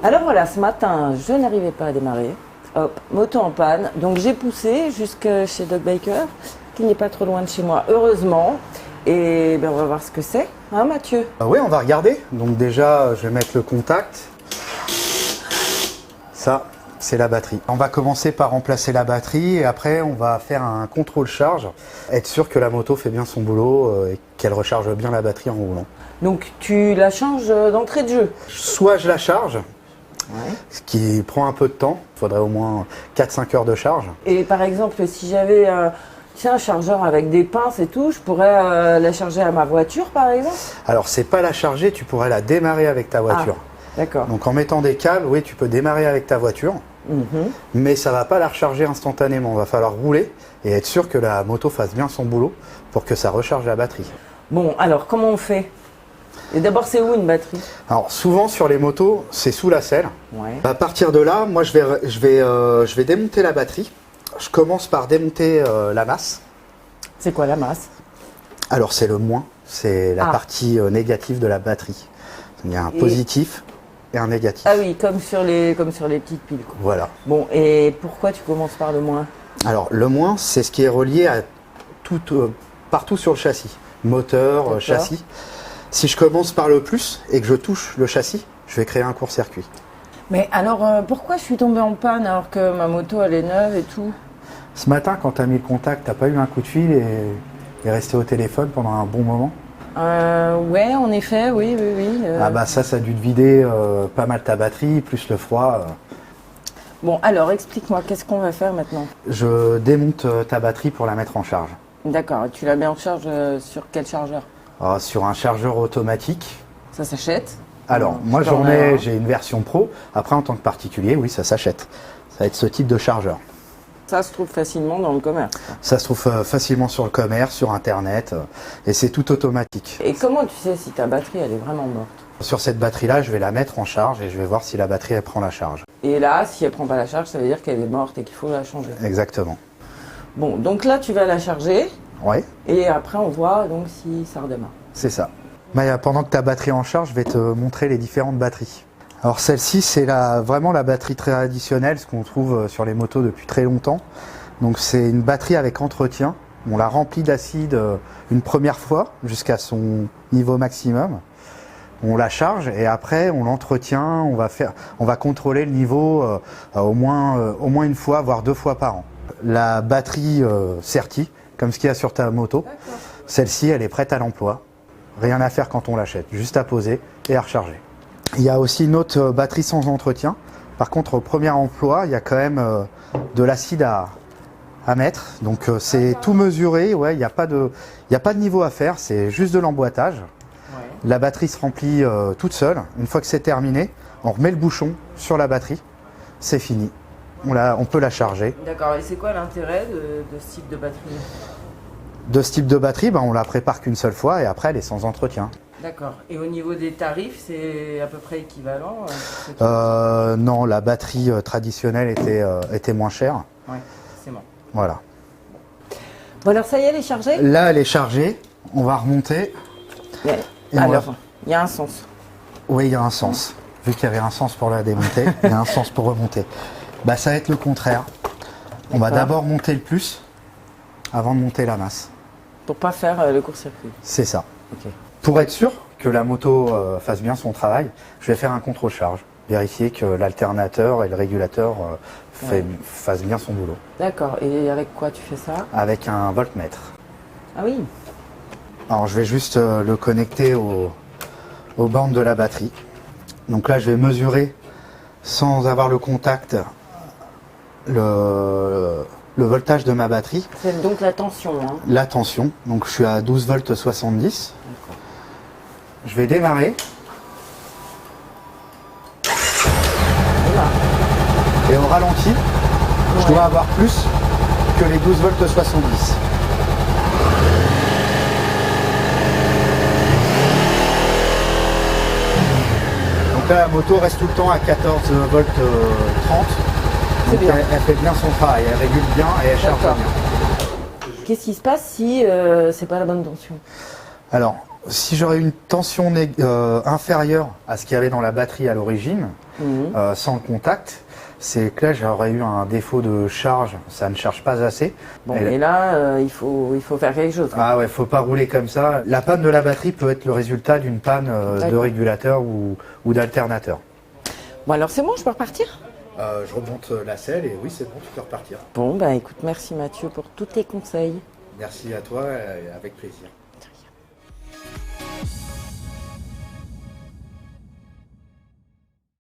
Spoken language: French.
Alors voilà, ce matin, je n'arrivais pas à démarrer. Hop, moto en panne. Donc j'ai poussé jusqu'à chez Doc Baker, qui n'est pas trop loin de chez moi, heureusement. Et ben, on va voir ce que c'est, hein Mathieu? Oui, on va regarder. Donc déjà, je vais mettre le contact. Ça, c'est la batterie. On va commencer par remplacer la batterie et après, on va faire un contrôle charge. Être sûr que la moto fait bien son boulot et qu'elle recharge bien la batterie en roulant. Donc tu la changes d'entrée de jeu? Soit je la charge, Ouais. ce qui prend un peu de temps. Il faudrait au moins 4-5 heures de charge. Et par exemple, si j'avais un chargeur avec des pinces et tout, je pourrais la charger à ma voiture par exemple? Alors, c'est pas la charger, tu pourrais la démarrer avec ta voiture. D'accord. Donc en mettant des câbles, oui, tu peux démarrer avec ta voiture. Mais ça va pas la recharger instantanément. Il va falloir rouler et être sûr que la moto fasse bien son boulot pour que ça recharge la batterie. Bon, alors comment on fait? Et d'abord, c'est où une batterie? Alors souvent sur les motos, c'est sous la selle. Ouais. À partir de là, moi je vais démonter la batterie. Je commence par démonter la masse. C'est quoi la masse? Alors c'est le moins, c'est la partie négative de la batterie. Il y a un positif et un négatif. Ah oui, comme sur les petites piles, quoi. Voilà. Bon, et pourquoi tu commences par le moins? Alors le moins, c'est ce qui est relié à tout, partout sur le châssis. Moteur, châssis. Si je commence par le plus et que je touche le châssis, je vais créer un court-circuit. Mais alors, pourquoi je suis tombée en panne alors que ma moto, elle est neuve et tout? Ce matin, quand tu as mis le contact, tu n'as pas eu un coup de fil et resté au téléphone pendant un bon moment? Ouais, en effet, oui. Ah bah ça a dû te vider pas mal ta batterie, plus le froid. Bon, alors, explique-moi, qu'est-ce qu'on va faire maintenant? Je démonte ta batterie pour la mettre en charge. D'accord, et tu la mets en charge sur quel chargeur? Sur un chargeur automatique. Ça s'achète? Alors, moi j'ai une version pro. Après, en tant que particulier, oui, ça s'achète. Ça va être ce type de chargeur. Ça se trouve facilement dans le commerce, quoi. Ça se trouve facilement sur le commerce, sur Internet, et c'est tout automatique. Et comment tu sais si ta batterie, elle est vraiment morte? Sur cette batterie-là, je vais la mettre en charge et je vais voir si la batterie, elle prend la charge. Et là, si elle prend pas la charge, ça veut dire qu'elle est morte et qu'il faut la changer. Exactement. Bon, donc là, tu vas la charger. Ouais. Et après, on voit donc si ça redémarre. C'est ça. Maya, pendant que ta batterie est en charge, je vais te montrer les différentes batteries. Alors celle-ci, c'est vraiment la batterie traditionnelle, ce qu'on trouve sur les motos depuis très longtemps. Donc c'est une batterie avec entretien. On la remplit d'acide une première fois jusqu'à son niveau maximum. On la charge et après on l'entretient. On va contrôler le niveau au moins une fois, voire 2 fois par an. La batterie Certi, comme ce qu'il y a sur ta moto, celle-ci, elle est prête à l'emploi. Rien à faire quand on l'achète, juste à poser et à recharger. Il y a aussi une autre batterie sans entretien. Par contre, au premier emploi, il y a quand même de l'acide à mettre. Donc c'est tout mesuré, ouais, il n'y a pas de niveau à faire, c'est juste de l'emboîtage. Ouais. La batterie se remplit toute seule. Une fois que c'est terminé, on remet le bouchon sur la batterie. C'est fini. On peut la charger. D'accord, et c'est quoi l'intérêt de ce type de batterie? De ce type de batterie, on la prépare qu'une seule fois et après elle est sans entretien. D'accord. Et au niveau des tarifs, c'est à peu près équivalent? Non, la batterie traditionnelle était moins chère. Oui, c'est bon. Voilà. Bon alors ça y est, elle est chargée? Là, elle est chargée. On va remonter. Alors, il y a un sens. Oui, il y a un sens. Vu qu'il y avait un sens pour la démonter, il y a un sens pour remonter. Ça va être le contraire. On va d'abord monter le plus avant de monter la masse. Pour pas faire le court-circuit. C'est ça. Okay. Pour être sûr que la moto fasse bien son travail, je vais faire un contrôle charge. Vérifier que l'alternateur et le régulateur fassent bien son boulot. D'accord. Et avec quoi tu fais ça? Avec un voltmètre. Ah oui. Alors je vais juste le connecter aux bornes de la batterie. Donc là je vais mesurer sans avoir le contact le voltage de ma batterie. C'est donc la tension. Hein. La tension. Donc je suis à 12 volts 70. Je vais démarrer. Et au ralenti, je dois avoir plus que les 12 volts 70. Donc là, la moto reste tout le temps à 14 volts 30. Donc elle fait bien son travail, elle régule bien et elle charge bien. Qu'est-ce qui se passe si c'est pas la bonne tension? Alors, Si j'aurais une tension inférieure à ce qu'il y avait dans la batterie à l'origine, sans le contact, c'est que là j'aurais eu un défaut de charge, ça ne charge pas assez. Bon, et là, il faut faire quelque chose. Ah ouais, faut pas rouler comme ça. La panne de la batterie peut être le résultat d'une panne de régulateur ou d'alternateur. Bon, alors c'est bon, je peux repartir? Je remonte la selle et oui, c'est bon, tu peux repartir. Bon, bah écoute, merci Mathieu pour tous tes conseils. Merci à toi, avec plaisir.